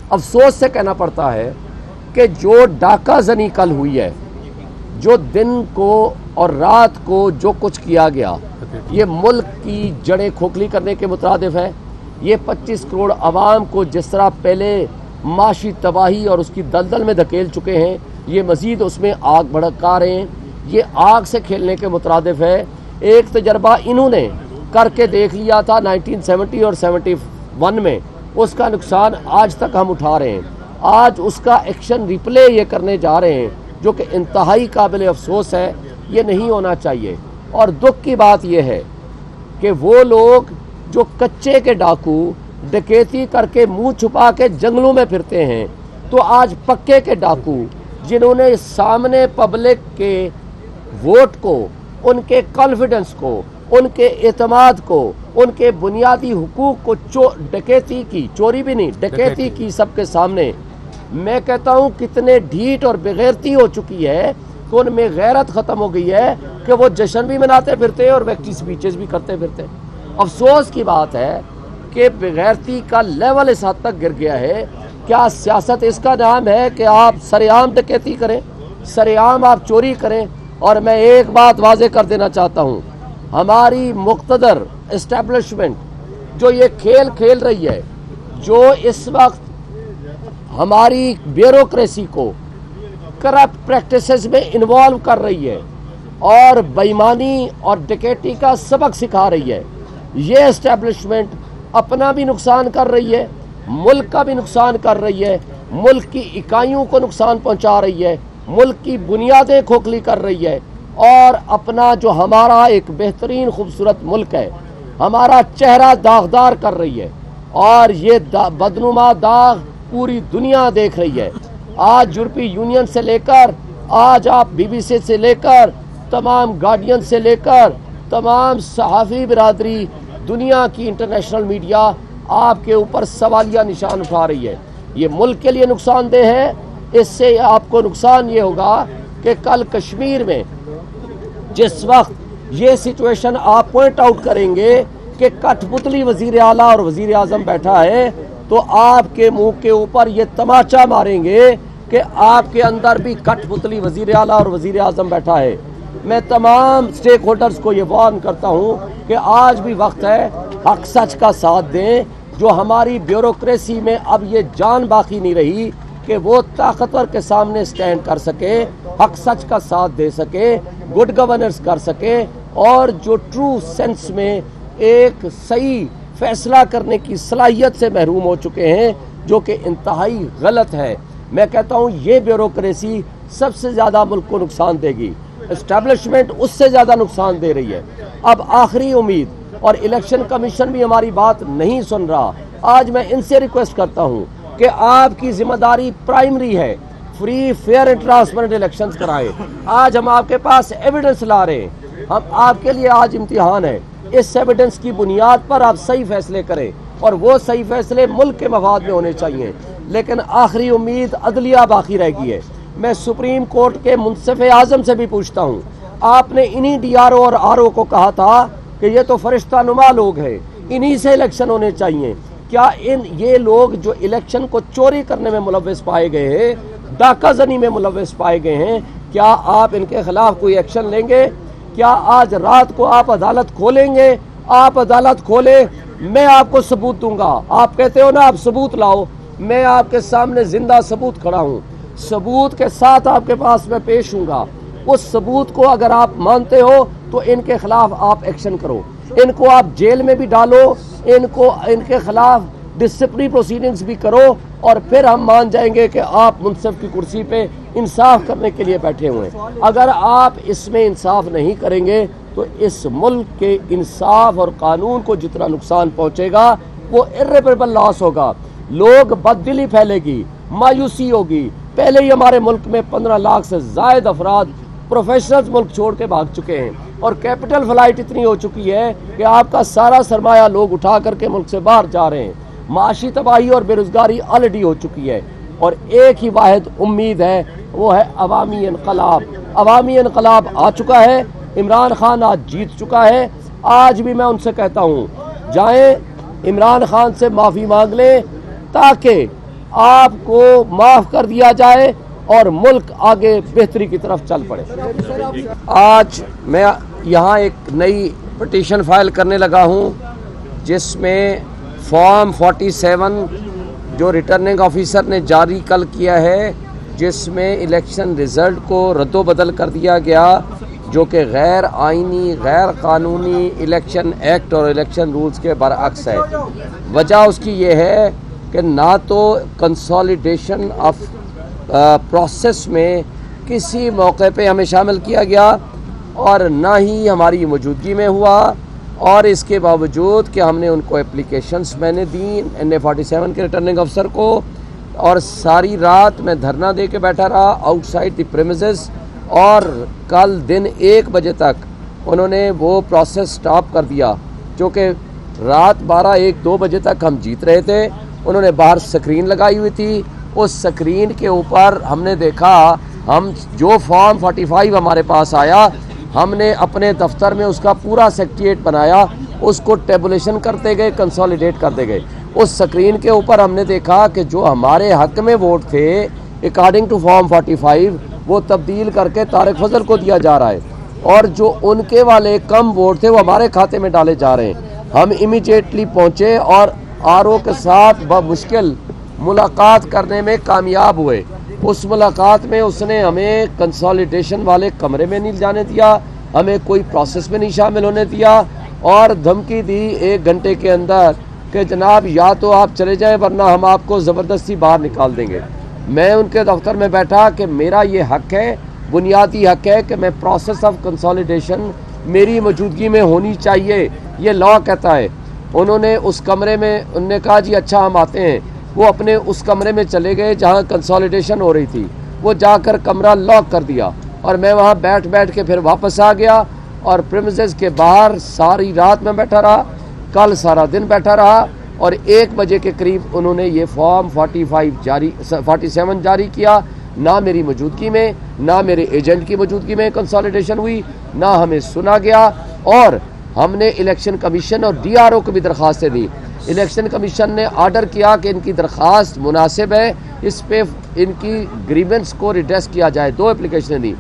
افسوس سے کہنا پڑتا ہے کہ جو ڈاکہ زنی کل ہوئی ہے، جو دن کو اور رات کو جو کچھ کیا گیا، یہ ملک کی جڑیں کھوکھلی کرنے کے مترادف ہے۔ یہ 25 کروڑ عوام کو جس طرح پہلے معاشی تباہی اور اس کی دلدل میں دھکیل چکے ہیں، یہ مزید اس میں آگ بھڑکا رہے ہیں۔ یہ آگ سے کھیلنے کے مترادف ہے۔ ایک تجربہ انہوں نے کر کے دیکھ لیا تھا 1970 اور 71 میں، اس کا نقصان آج تک ہم اٹھا رہے ہیں۔ آج اس کا ایکشن ریپلے یہ کرنے جا رہے ہیں، جو کہ انتہائی قابل افسوس ہے۔ یہ نہیں ہونا چاہیے۔ اور دکھ کی بات یہ ہے کہ وہ لوگ جو کچے کے ڈاکو ڈکیتی کر کے منہ چھپا کے جنگلوں میں پھرتے ہیں، تو آج پکے کے ڈاکو جنہوں نے سامنے پبلک کے ووٹ کو، ان کے کانفیڈنس کو، ان کے اعتماد کو، ان کے بنیادی حقوق کو ڈکیتی کی، چوری بھی نہیں ڈکیتی کی سب کے سامنے، میں کہتا ہوں کتنے ڈھیٹ اور بغیرتی ہو چکی ہے کہ ان میں غیرت ختم ہو گئی ہے کہ وہ جشن بھی مناتے پھرتے ہیں اور ویکٹی سپیچز بھی کرتے پھرتے ہیں۔ افسوس کی بات ہے کہ بغیرتی کا لیول اس حد تک گر گیا ہے۔ کیا سیاست اس کا نام ہے کہ آپ سرعام ڈکیتی کریں، سرعام آپ چوری کریں؟ اور میں ایک بات واضح کر دینا چاہتا ہوں، ہماری مقتدر اسٹیبلشمنٹ جو یہ کھیل کھیل رہی ہے، جو اس وقت ہماری بیوروکریسی کو کرپٹ پریکٹسز میں انوالو کر رہی ہے اور بےایمانی اور ڈکیتی کا سبق سکھا رہی ہے، یہ اسٹیبلشمنٹ اپنا بھی نقصان کر رہی ہے، ملک کا بھی نقصان کر رہی ہے، ملک کی اکائیوں کو نقصان پہنچا رہی ہے، ملک کی بنیادیں کھوکھلی کر رہی ہے، اور اپنا جو ہمارا ایک بہترین خوبصورت ملک ہے، ہمارا چہرہ داغدار کر رہی ہے۔ اور یہ بدنما داغ پوری دنیا دیکھ رہی ہے۔ آج یورپی یونین سے لے کر، آج آپ BBC سے لے کر، تمام گارڈین سے لے کر، تمام صحافی برادری، دنیا کی انٹرنیشنل میڈیا آپ کے اوپر سوالیہ نشان اٹھا رہی ہے۔ یہ ملک کے لیے نقصان دہ ہے۔ اس سے آپ کو نقصان یہ ہوگا کہ کل کشمیر میں جس وقت یہ سچویشن آپ پوائنٹ آؤٹ کریں گے کہ کٹھ پتلی وزیر اعلیٰ اور وزیر اعظم بیٹھا ہے، تو آپ کے منہ کے اوپر یہ تماچا ماریں گے کہ آپ کے اندر بھی کٹھ پتلی وزیر اعلیٰ اور وزیر اعظم بیٹھا ہے۔ میں تمام سٹیک ہولڈرز کو یہ وارن کرتا ہوں کہ آج بھی وقت ہے حق سچ کا ساتھ دیں۔ جو ہماری بیوروکریسی میں اب یہ جان باقی نہیں رہی کہ وہ طاقتور کے سامنے سٹینڈ کر سکے، حق سچ کا ساتھ دے سکے، گڈ گورننس کر سکے، اور جو ٹرو سینس میں ایک صحیح فیصلہ کرنے کی صلاحیت سے محروم ہو چکے ہیں، جو کہ انتہائی غلط ہے۔ میں کہتا ہوں یہ بیوروکریسی سب سے زیادہ ملک کو نقصان دے گی، اسٹیبلشمنٹ اس سے زیادہ نقصان دے رہی ہے۔ اب آخری امید، اور الیکشن کمیشن بھی ہماری بات نہیں سن رہا، آج میں ان سے ریکویسٹ کرتا ہوں کہ آپ کی ذمہ داری پرائمری ہے، free fair and transparent elections کرائیں۔ آج ہم آپ کے پاس ایویڈنس لا رہے ہیں، ہم آپ کے لیے آج امتحان ہے، اس ایویڈنس کی بنیاد پر آپ صحیح فیصلے کریں، اور وہ صحیح فیصلے ملک کے مفاد میں ہونے چاہیے۔ لیکن آخری امید عدلیہ باقی رہ گئی ہے۔ میں سپریم کورٹ کے منصف اعظم سے بھی پوچھتا ہوں، آپ نے انہی DRO اور RO کو کہا تھا کہ یہ تو فرشتہ نما لوگ ہیں، انہی سے الیکشن ہونے چاہیے، کیا یہ لوگ جو الیکشن کو چوری کرنے میں ملوث پائے گئے ہیں، ڈاکہ زنی میں ملوث پائے گئے ہیں، کیا آپ ان کے خلاف کوئی ایکشن لیں گے؟ کیا آج رات کو آپ عدالت کھولیں گے؟ آپ عدالت کھولیں، میں آپ کو ثبوت دوں گا۔ آپ کہتے ہو نا آپ ثبوت لاؤ، میں آپ کے سامنے زندہ ثبوت کھڑا ہوں، ثبوت کے ساتھ آپ کے پاس میں پیش ہوں گا۔ اس ثبوت کو اگر آپ مانتے ہو تو ان کے خلاف آپ ایکشن کرو، ان کو آپ جیل میں بھی ڈالو، ان کے خلاف ڈسپلنری پروسیڈنگز بھی کرو، اور پھر ہم مان جائیں گے کہ آپ منصف کی کرسی پہ انصاف کرنے کے لیے بیٹھے ہوئے ہیں۔ اگر آپ اس میں انصاف نہیں کریں گے تو اس ملک کے انصاف اور قانون کو جتنا نقصان پہنچے گا وہ irreparable لاس ہوگا۔ لوگ بددلی پھیلے گی، مایوسی ہوگی۔ پہلے ہی ہمارے ملک میں 15 لاکھ سے زائد افراد پروفیشنلز ملک چھوڑ کے بھاگ چکے ہیں، اور کیپٹل فلائٹ اتنی ہو چکی ہے کہ آپ کا سارا سرمایہ لوگ اٹھا کر کے ملک سے باہر جا رہے ہیں۔ معاشی تباہی اور بے روزگاری آلریڈی ہو چکی ہے، اور ایک ہی واحد امید ہے، وہ ہے عوامی انقلاب۔ عوامی انقلاب آ چکا ہے، عمران خان آج جیت چکا ہے۔ آج بھی میں ان سے کہتا ہوں جائیں عمران خان سے معافی مانگ لیں، تاکہ آپ کو معاف کر دیا جائے اور ملک آگے بہتری کی طرف چل پڑے۔ آج میں یہاں ایک نئی پٹیشن فائل کرنے لگا ہوں جس میں فارم 47 جو ریٹرننگ آفیسر نے جاری کل کیا ہے، جس میں الیکشن رزلٹ کو رد و بدل کر دیا گیا، جو کہ غیر آئینی، غیر قانونی الیکشن ایکٹ اور الیکشن رولز کے برعکس ہے۔ وجہ اس کی یہ ہے کہ نہ تو کنسالیڈیشن آف پروسیس میں کسی موقع پہ ہمیں شامل کیا گیا اور نہ ہی ہماری موجودگی میں ہوا، اور اس کے باوجود کہ ہم نے ان کو اپلیکیشنز میں نے دیں NA-47 کے ریٹرننگ افسر کو، اور ساری رات میں دھرنا دے کے بیٹھا رہا آؤٹ سائڈ دی پریمیسز، اور کل دن 1 بجے تک انہوں نے وہ پروسیس سٹاپ کر دیا، جو کہ رات 12 1 2 بجے تک ہم جیت رہے تھے۔ انہوں نے باہر سکرین لگائی ہوئی تھی، اس سکرین کے اوپر ہم نے دیکھا، ہم جو فارم 45 ہمارے پاس آیا، ہم نے اپنے دفتر میں اس کا پورا سیکریٹریٹ بنایا، اس کو ٹیبولیشن کرتے گئے، کنسالیڈیٹ کرتے گئے۔ اس سکرین کے اوپر ہم نے دیکھا کہ جو ہمارے حق میں ووٹ تھے اکارڈنگ ٹو فارم 45 وہ تبدیل کر کے طارق فضل کو دیا جا رہا ہے، اور جو ان کے والے کم ووٹ تھے وہ ہمارے کھاتے میں ڈالے جا رہے ہیں۔ ہم امیڈیٹلی پہنچے اور RO کے ساتھ بمشکل ملاقات کرنے میں کامیاب ہوئے۔ اس ملاقات میں اس نے ہمیں کنسالیڈیشن والے کمرے میں نہیں جانے دیا، ہمیں کوئی پروسیس میں نہیں شامل ہونے دیا، اور دھمکی دی 1 گھنٹے کے اندر کہ جناب یا تو آپ چلے جائیں ورنہ ہم آپ کو زبردستی باہر نکال دیں گے۔ میں ان کے دفتر میں بیٹھا کہ میرا یہ حق ہے، بنیادی حق ہے کہ میں پروسیس آف کنسالیڈیشن میری موجودگی میں ہونی چاہیے، یہ لا کہتا ہے۔ انہوں نے اس کمرے میں انہوں نے کہا جی اچھا ہم آتے ہیں، وہ اپنے اس کمرے میں چلے گئے جہاں کنسالیڈیشن ہو رہی تھی، وہ جا کر کمرہ لاک کر دیا، اور میں وہاں بیٹھ کے پھر واپس آ گیا، اور پریمیسز کے باہر ساری رات میں بیٹھا رہا، کل سارا دن بیٹھا رہا، اور 1 بجے کے قریب انہوں نے یہ فارم 47 جاری کیا۔ نہ میری موجودگی میں، نہ میرے ایجنٹ کی موجودگی میں کنسالیڈیشن ہوئی، نہ ہمیں سنا گیا، اور ہم نے الیکشن کمیشن اور DRO کو بھی درخواستیں دی۔ الیکشن کمیشن نے آرڈر کیا کہ ان کی درخواست مناسب ہے، اس پہ ان کی گریونس کو ریڈریس کیا جائے، 2 اپلیکیشنیں دی،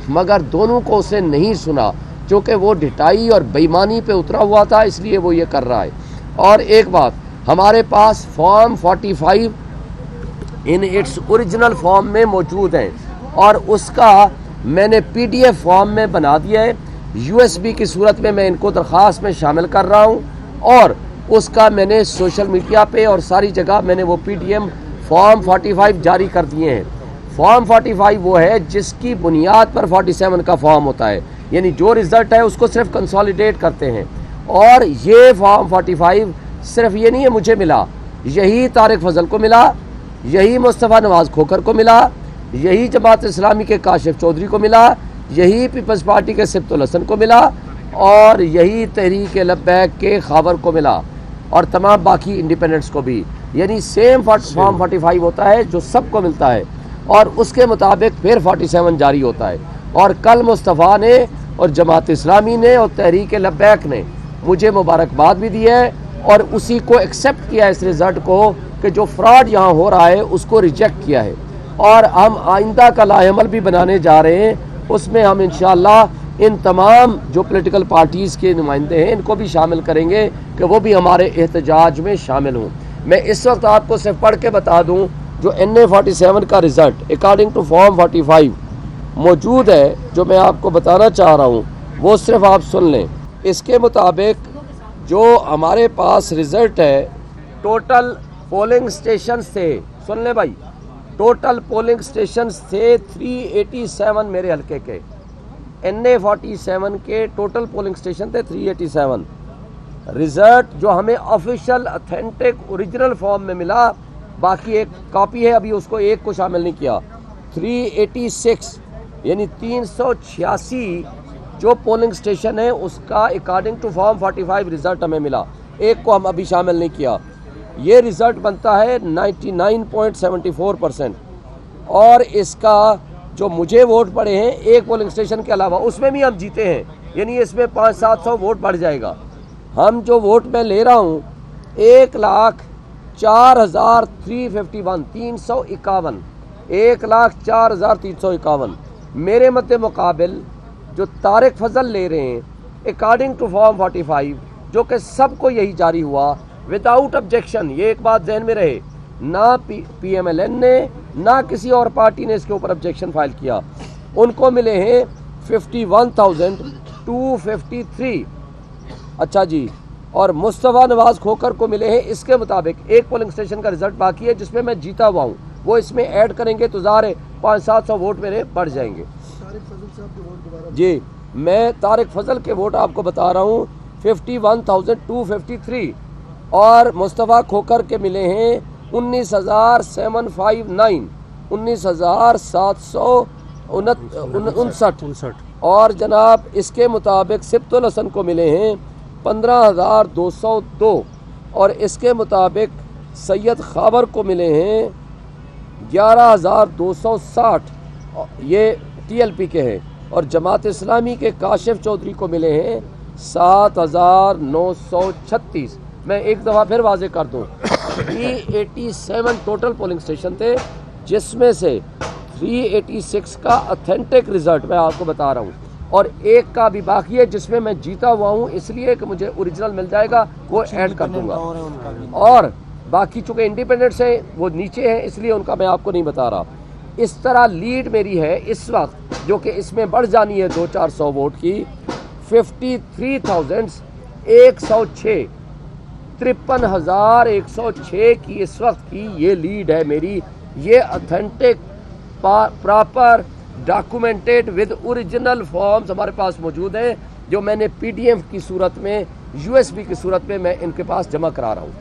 مگر دونوں کو اسے نہیں سنا، چونکہ وہ ڈٹائی اور بےایمانی پہ اترا ہوا تھا، اس لیے وہ یہ کر رہا ہے۔ اور ایک بات، ہمارے پاس form 45 in its original form میں موجود ہیں، اور اس کا میں نے PDF فارم میں بنا دیا ہے، USB کی صورت میں ان کو درخواست میں شامل کر رہا ہوں، اور اس کا میں نے سوشل میڈیا پہ اور ساری جگہ میں نے وہ PDM فارم 45 جاری کر دیے ہیں۔ فارم 45 وہ ہے جس کی بنیاد پر 47 کا فارم ہوتا ہے، یعنی جو رزلٹ ہے اس کو صرف کنسالیڈیٹ کرتے ہیں، اور یہ فارم 45 صرف یہ نہیں ہے مجھے ملا، یہی طارق فضل کو ملا، یہی مصطفیٰ نواز کھوکھر کو ملا، یہی جماعت اسلامی کے کاشف چودھری کو ملا، یہی پیپلز پارٹی کے سبت الحسن کو ملا، اور یہی تحریک لبیک کے خاور کو ملا، اور تمام باقی انڈیپینڈنٹس کو بھی، یعنی سیم فارم 45 ہوتا ہے جو سب کو ملتا ہے، اور اس کے مطابق پھر 47 جاری ہوتا ہے۔ اور کل مصطفیٰ نے اور جماعت اسلامی نے اور تحریک لبیک نے مجھے مبارکباد بھی دی ہے، اور اسی کو ایکسیپٹ کیا ہے اس رزلٹ کو کہ جو فراڈ یہاں ہو رہا ہے اس کو ریجیکٹ کیا ہے، اور ہم آئندہ کا لائحہ عمل بھی بنانے جا رہے ہیں، اس میں ہم انشاءاللہ ان تمام جو پولیٹیکل پارٹیز کے نمائندے ہیں ان کو بھی شامل کریں گے کہ وہ بھی ہمارے احتجاج میں شامل ہوں۔ میں اس وقت آپ کو صرف پڑھ کے بتا دوں، جو NA-47 کا رزلٹ اکارڈنگ ٹو فارم 45 موجود ہے، جو میں آپ کو بتانا چاہ رہا ہوں وہ صرف آپ سن لیں۔ اس کے مطابق جو ہمارے پاس رزلٹ ہے، ٹوٹل پولنگ سٹیشنز تھے، سن لیں بھائی، ٹوٹل پولنگ سٹیشنز تھے 387 میرے حلقے کے، NA-47 کے ٹوٹل پولنگ سٹیشن تھے 387۔ رزلٹ جو ہمیں آفیشیل اتھینٹک اوریجنل فارم میں ملا، باقی ایک کاپی ہے ابھی اس کو ایک کو شامل نہیں کیا، 386 یعنی 386 جو پولنگ سٹیشن ہے اس کا اکارڈنگ ٹو فارم 45 رزلٹ ہمیں ملا، ایک کو ہم ابھی شامل نہیں کیا۔ یہ رزلٹ بنتا ہے 99.74%، اور اس کا جو مجھے ووٹ پڑے ہیں ایک پولنگ سٹیشن کے علاوہ اس میں بھی ہم جیتے ہیں، یعنی اس میں 500-700 ووٹ بڑھ جائے گا۔ ہم جو ووٹ میں لے رہا ہوں 4,351 351 1,04,351 میرے مد مقابل جو طارق فضل لے رہے ہیں اکارڈنگ ٹو فارم 45 جو کہ سب کو یہی جاری ہوا وداؤٹ آبجیکشن. یہ ایک بات ذہن میں رہے, نہ پی ایم ایل این نے نہ کسی اور پارٹی نے اس کے اوپر آبجیکشن فائل کیا. ان کو ملے ہیں 51,253. اچھا جی, اور مصطفیٰ نواز کھوکر کو ملے ہیں اس کے مطابق ایک پولنگ اسٹیشن کا رزلٹ باقی ہے جس میں میں جیتا ہوا ہوں, وہ اس میں ایڈ کریں گے تو ظاہر ہے 500-700 ووٹ میرے بڑھ جائیں گے. جی میں طارق فضل کے ووٹ آپ کو بتا رہا ہوں 51,253 اور مصطفیٰ کھوکر کے ملے ہیں 19,759 19,759 اور جناب اس کے مطابق سبت الحسن کو ملے ہیں 15,202 اور اس کے مطابق سید خابر کو ملے ہیں 11,260 یہ ٹی ایل پی کے ہیں, اور جماعت اسلامی کے کاشف چودھری کو ملے ہیں 7,936. میں ایک دفعہ پھر واضح کر دوں 387 ٹوٹل پولنگ اسٹیشن تھے جس میں سے 386 کا اتھینٹک رزلٹ میں آپ کو بتا رہا ہوں اور ایک کا بھی باقی ہے جس میں میں جیتا ہوا ہوں اس لیے کہ مجھے اوریجنل مل جائے گا, وہ ایڈ کر دوں گا. اور باقی چونکہ انڈیپینڈنٹس ہیں وہ نیچے ہیں اس لیے ان کا میں آپ کو نہیں بتا رہا. اس طرح لیڈ میری ہے اس وقت جو کہ اس میں بڑھ جانی ہے 200-400 ووٹ کی 53,106 53,106 کی اس وقت کی یہ لیڈ ہے میری. یہ authentic proper documented with original forms ہمارے پاس موجود ہیں جو میں نے پی ڈی ایف کی صورت میں یو ایس بی کی صورت میں ان کے پاس جمع کرا رہا ہوں.